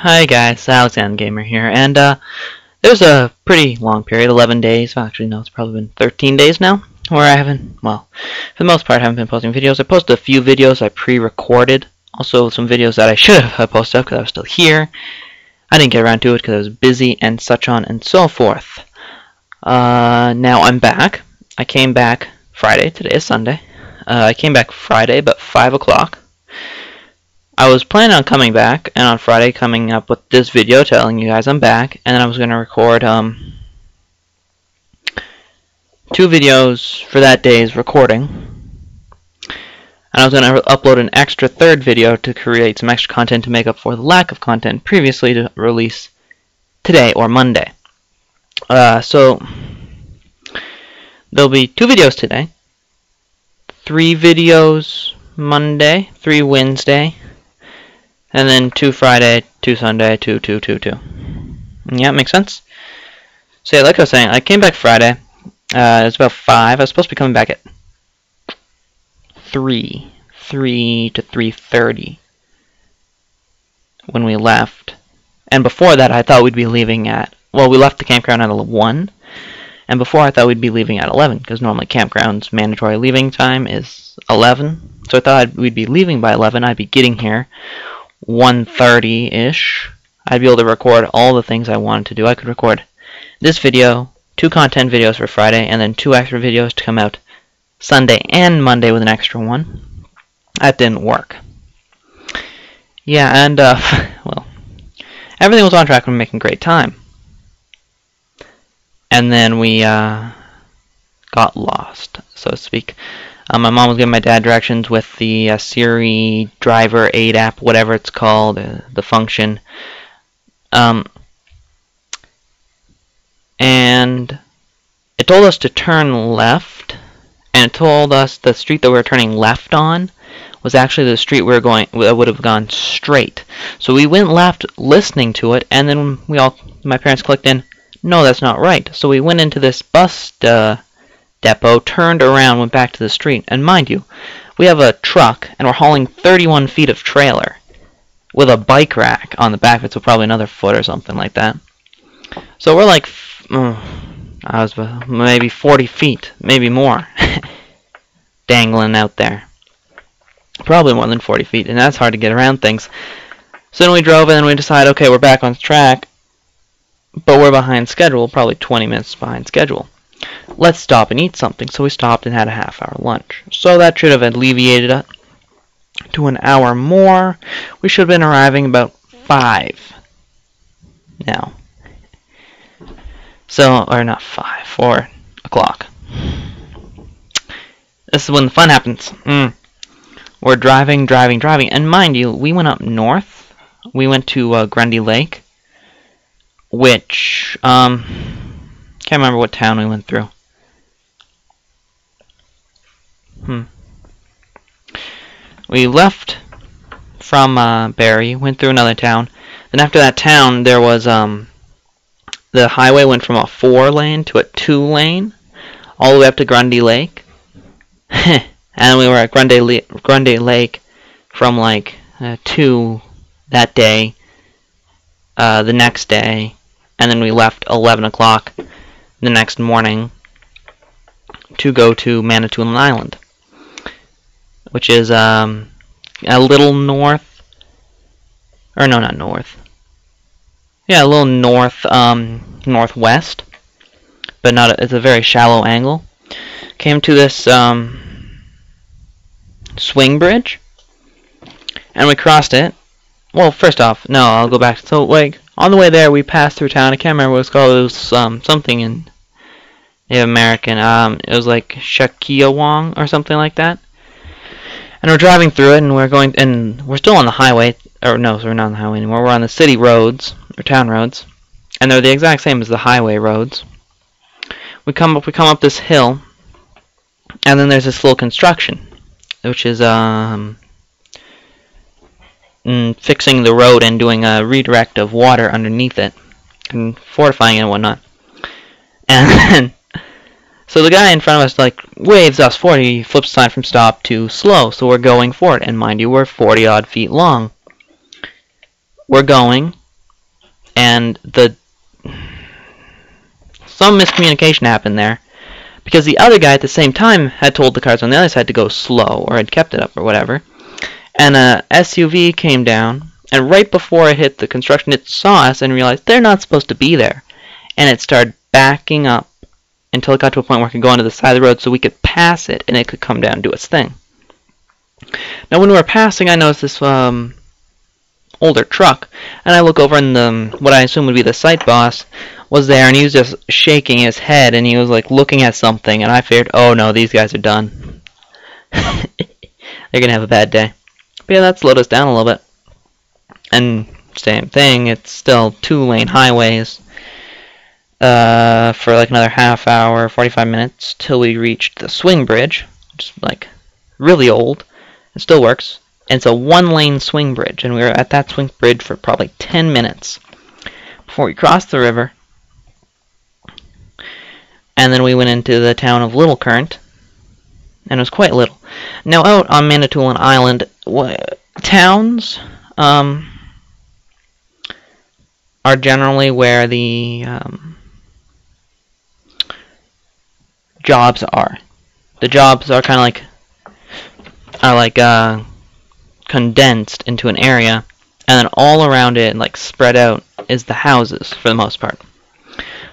Hi guys, Alexander Gamer here, and there's a pretty long period, 11 days, well, actually no, it's probably been 13 days now, where I haven't, well, for the most part I haven't been posting videos. I posted a few videos I pre-recorded, also some videos that I should have posted up because I was still here. I didn't get around to it because I was busy and such on and so forth. Now I'm back. I came back Friday, today is Sunday. I came back Friday about 5 o'clock. I was planning on coming back, and on Friday coming up with this video telling you guys I'm back, and then I was going to record 2 videos for that day's recording. And I was going to upload an extra third video to create some extra content to make up for the lack of content previously to release today or Monday. So there'll be 2 videos today, 3 videos Monday, 3 Wednesday, and then 2 Friday, 2 Sunday, 2. Yeah, makes sense? So yeah, like I was saying, I came back Friday. It was about 5. I was supposed to be coming back at 3 to 3:30 when we left. And before that, I thought we'd be leaving at, well, we left the campground at 1. And before, I thought we'd be leaving at 11, because normally campground's mandatory leaving time is 11. So I thought we'd be leaving by 11. I'd be getting here 1:30-ish. I'd be able to record all the things I wanted to do. I could record this video, 2 content videos for Friday, and then 2 extra videos to come out Sunday and Monday with an extra one. That didn't work. Yeah, and, well, everything was on track. We were making great time. And then we got lost, so to speak. My mom was giving my dad directions with the Siri Driver 8 app, whatever it's called, the function. And it told us to turn left, and it told us the street that we were turning left on was actually the street we would have gone straight. So we went left listening to it, and then my parents clicked in, no, that's not right. So we went into this bus depot, turned around, went back to the street. And mind you, we have a truck, and we're hauling 31 feet of trailer with a bike rack on the back of it, so probably another foot or something like that. So we're like, I was maybe 40 feet, maybe more, dangling out there. Probably more than 40 feet, and that's hard to get around things. So then we drove, and then we decided, okay, we're back on track, but we're behind schedule, probably 20 minutes behind schedule. Let's stop and eat something. So we stopped and had a half-hour lunch. So that should have alleviated it to an hour more. We should have been arriving about 5 now. So, or not 5, 4 o'clock. This is when the fun happens. We're driving, and mind you, we went up north. We went to Grundy Lake, which, can't remember what town we went through. We left from Barrie, went through another town. Then after that town, there was, the highway went from a 4-lane to a 2-lane, all the way up to Grundy Lake. And we were at Grundy Lake from like 2 that day, the next day, and then we left 11 o'clock the next morning to go to Manitoulin Island, which is a little north, or no, not north. Yeah, a little north, northwest, but not. It's a very shallow angle. Came to this swing bridge, and we crossed it. Well, first off, no, I'll go back. So, like, on the way there, we passed through town. I can't remember what it's called. It was something in Native American. It was like Shakiawong or something like that. And we're driving through it, and we're still on the highway. Or no, so we're not on the highway anymore. We're on the city roads or town roads, and they're the exact same as the highway roads. We come up this hill, and then there's this little construction, which is fixing the road and doing a redirect of water underneath it and fortifying it and whatnot. And then, so the guy in front of us like waves us forward. He flips the sign from stop to slow, so we're going for it. And mind you, we're 40 odd feet long. We're going, and some miscommunication happened there, because the other guy at the same time had told the cars on the other side to go slow, or had kept it up, or whatever. And a SUV came down, and right before it hit the construction, it saw us and realized they're not supposed to be there. And it started backing up until it got to a point where it could go onto the side of the road so we could pass it, and it could come down and do its thing. Now when we were passing, I noticed this older truck, and I look over, and what I assume would be the site boss was there, and he was just shaking his head, and he was like looking at something, and I figured, oh no, these guys are done. They're gonna have a bad day. But yeah, that slowed us down a little bit. And same thing, it's still 2-lane highways for like another half hour, 45 minutes, till we reached the swing bridge, which is like really old. It still works. And it's a 1-lane swing bridge, and we were at that swing bridge for probably 10 minutes before we crossed the river. And then we went into the town of Little Current, and it was quite little. Now out on Manitoulin Island, towns are generally where the jobs are. The jobs are kind of like condensed into an area, and then all around it, like spread out, is the houses for the most part.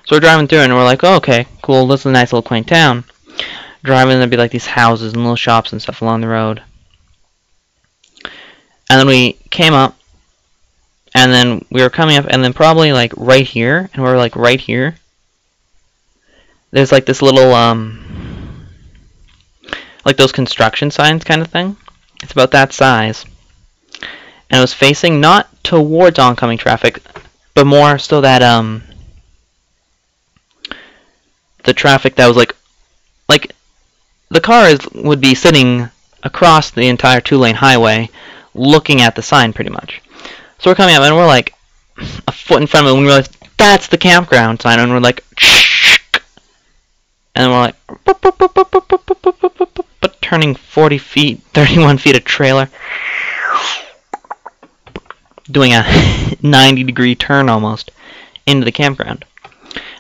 So we're driving through, and we're like, oh, okay, cool, this is a nice little quaint town. Driving, there'd be like these houses and little shops and stuff along the road. And then we came up, and then we were coming up, and then probably like right here, and we're like right here, there's like this little like those construction signs kind of thing. It's about that size, and it was facing not towards oncoming traffic, but more so that the traffic that was like the cars would be sitting across the entire 2-lane highway, looking at the sign pretty much. So we're coming up, and we're like a foot in front of it, and we realize that's the campground sign, and we're like, and we're like, but turning 40 feet, 31 feet of trailer, doing a 90-degree turn almost into the campground.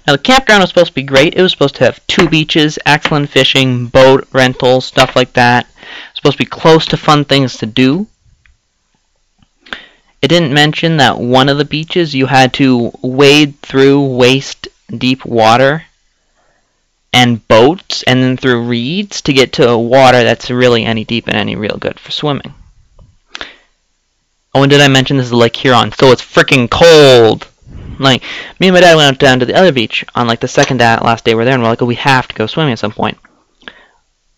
Now, the campground was supposed to be great. It was supposed to have 2 beaches, excellent fishing, boat rentals, stuff like that. It was supposed to be close to fun things to do. It didn't mention that one of the beaches you had to wade through waist-deep water and boats, and then through reeds to get to water that's really any deep and any real good for swimming. Oh, and did I mention this is Lake Huron? So it's freaking cold! Like, me and my dad went out down to the other beach on like the last day we were there, and we're like, oh, we have to go swimming at some point.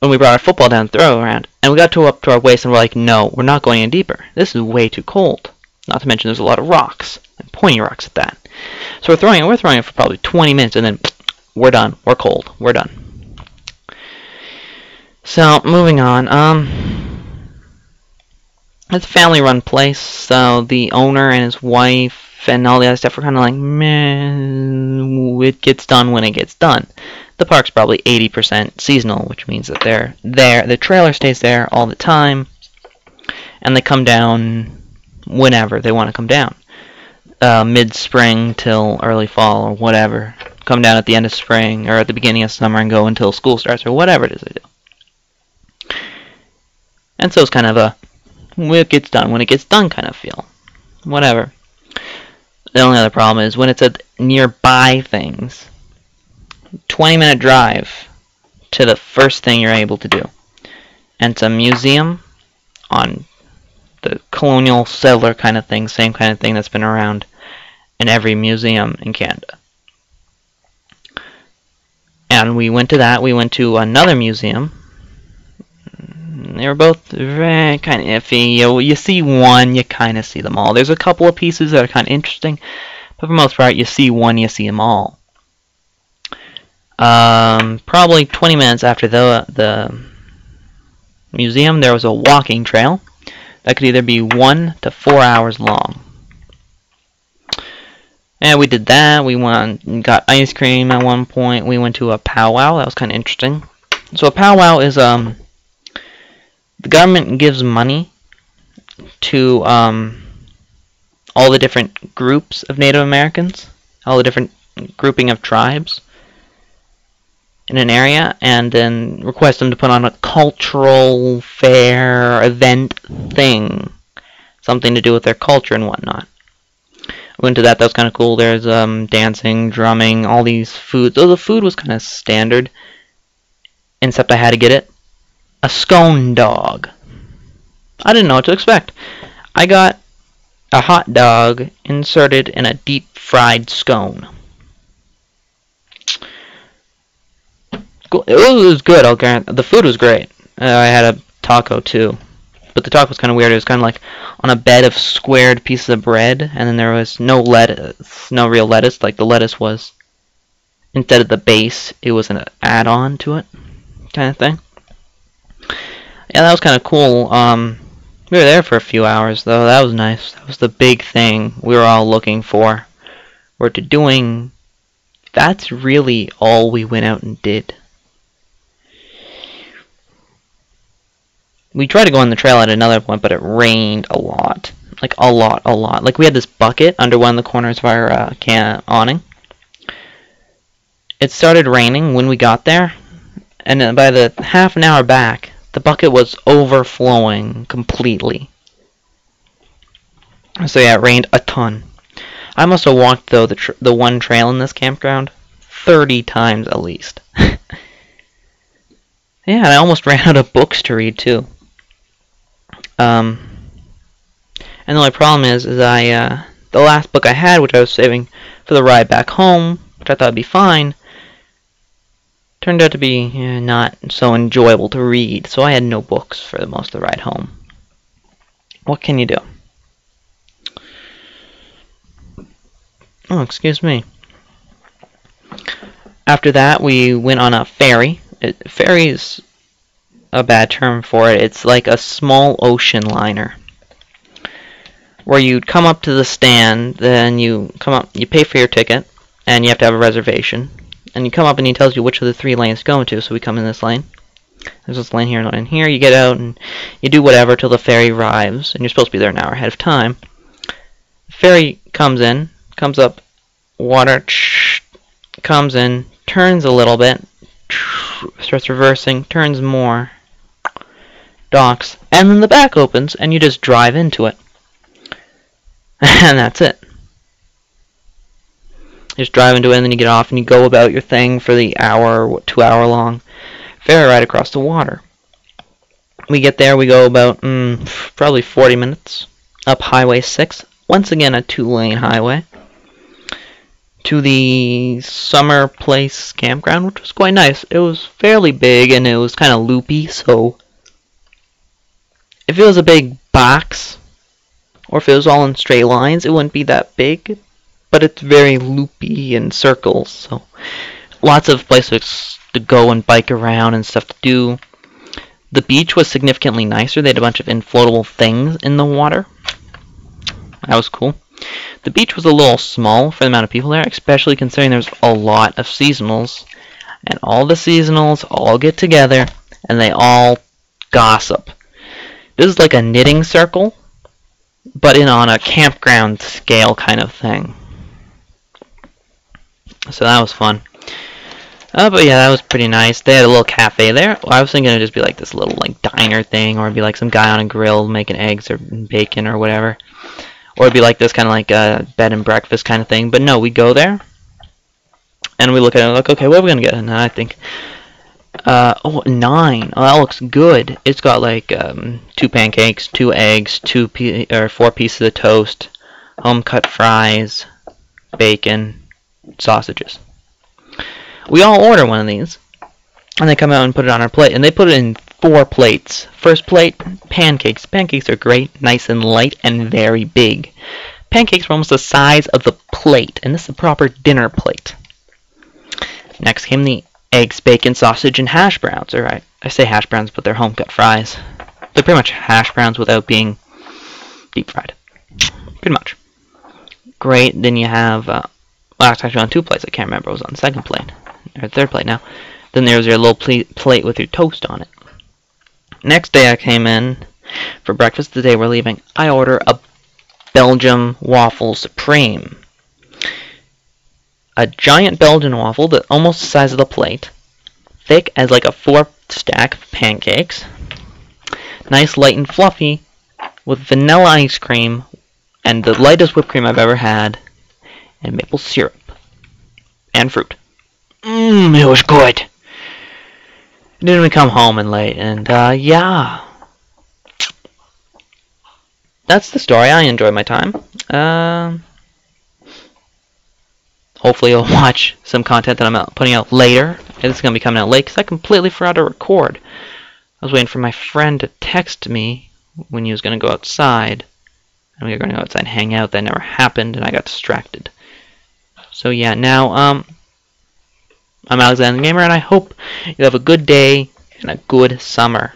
And we brought our football down to throw around, and we got up to our waist, and we're like, no, we're not going any deeper. This is way too cold. Not to mention there's a lot of rocks, and pointy rocks at that. So we're throwing it for probably 20 minutes, and then we're done. We're cold. We're done. So, moving on. It's a family-run place, so the owner and his wife and all the other stuff were kind of like, meh, it gets done when it gets done. The park's probably 80% seasonal, which means that they're there. The trailer stays there all the time, and they come down whenever they want to come down. Mid-spring till early fall or whatever. Come down at the end of spring or at the beginning of summer and go until school starts or whatever it is they do. And so it's kind of a, it gets done when it gets done kind of feel. Whatever. The only other problem is when it said nearby things. 20-minute drive to the first thing you're able to do. And it's a museum on the colonial settler kind of thing, same kind of thing that's been around in every museum in Canada. And we went to that. We went to another museum. They were both very kind of iffy. You see one, you kind of see them all. There's a couple of pieces that are kind of interesting, but for the most part, you see one, you see them all. Probably 20 minutes after the museum, there was a walking trail that could either be 1 to 4 hours long. And we did that. We went and got ice cream at one point. We went to a powwow. That was kind of interesting. So a powwow is the government gives money to all the different groups of Native Americans, all the different grouping of tribes in an area, and then request them to put on a cultural fair event thing, something to do with their culture and whatnot. I went to that. That was kind of cool. There's dancing, drumming, all these foods. Though the food was kind of standard, except I had to get it. A scone dog. I didn't know what to expect. I got a hot dog inserted in a deep fried scone. It was good. I'll guarantee. The food was great. I had a taco too, but the taco was kind of weird. It was kind of like on a bed of squared pieces of bread, and then there was no lettuce, no real lettuce. Like the lettuce was, instead of the base, it was an add-on to it, kind of thing. Yeah, that was kind of cool. We were there for a few hours though. That was nice. That was the big thing we were all looking for. We're to doing. That's really all we went out and did. We tried to go on the trail at another point, but it rained a lot. Like, a lot. Like, we had this bucket under one of the corners of our awning. It started raining when we got there, and then by the half an hour back, the bucket was overflowing completely. So yeah, it rained a ton. I must have walked, though, the one trail in this campground 30 times at least. Yeah, and I almost ran out of books to read, too. And the only problem is I, the last book I had, which I was saving for the ride back home, which I thought would be fine, turned out to be not so enjoyable to read, so I had no books for the most of the ride home. What can you do? Oh, excuse me. After that, we went on a ferry. Ferry's a bad term for it. It's like a small ocean liner, where you'd come up to the stand, then you come up, you pay for your ticket, and you have to have a reservation. And you come up and he tells you which of the 3 lanes to go into, so we come in this lane. There's this lane here and lane here. You get out and you do whatever till the ferry arrives, and you're supposed to be there an hour ahead of time. The ferry comes in, comes up, water, comes in, turns a little bit, starts reversing, turns more, docks, and then the back opens, and you just drive into it. And that's it. You just drive into it, and then you get off, and you go about your thing for the hour, 2 hour long ferry ride across the water. We get there, we go about probably 40 minutes up Highway 6, once again a 2-lane highway, to the Summer Place campground, which was quite nice. It was fairly big, and it was kind of loopy, so if it was a big box, or if it was all in straight lines, it wouldn't be that big, but it's very loopy in circles, so lots of places to go and bike around and stuff to do. The beach was significantly nicer. They had a bunch of inflatable things in the water. That was cool. The beach was a little small for the amount of people there, especially considering there's a lot of seasonals, and all the seasonals all get together, and they all gossip. This is like a knitting circle, but on a campground scale kind of thing. So that was fun. But yeah, that was pretty nice. They had a little cafe there. I was thinking it'd just be like this little like diner thing, or it'd be like some guy on a grill making eggs or bacon or whatever. Or it'd be like this kind of like a bed and breakfast kind of thing. But no, we go there, and we look at it like, okay, what are we going to get? And I think, 9. Oh, that looks good. It's got like 2 pancakes, 2 eggs, 4 pieces of toast, home-cut fries, bacon, sausages. We all order one of these, and they come out and put it on our plate, and they put it in 4 plates. First plate, pancakes. Pancakes are great, nice and light, and very big. Pancakes were almost the size of the plate, and this is a proper dinner plate. Next came the eggs, bacon, sausage, and hash browns. Or I say hash browns, but they're home-cut fries. They're pretty much hash browns without being deep-fried. Pretty much. Great. Then you have, well, it's actually on 2 plates. I can't remember. It was on the second plate. Or 3rd plate now. Then there's your little plate with your toast on it. Next day I came in for breakfast, the day we're leaving. I order a Belgium Waffle Supreme. A giant Belgian waffle that's almost the size of the plate, thick as like a 4-stack of pancakes, nice, light, and fluffy, with vanilla ice cream, and the lightest whipped cream I've ever had, and maple syrup, and fruit. It was good. Then we come home and late, and yeah. That's the story. I enjoy my time. Hopefully you'll watch some content that I'm putting out later. It's going to be coming out late because I completely forgot to record. I was waiting for my friend to text me when he was going to go outside. And we were going to go outside and hang out. That never happened, and I got distracted. So yeah, now, I'm Alexander the Gamer, and I hope you have a good day and a good summer.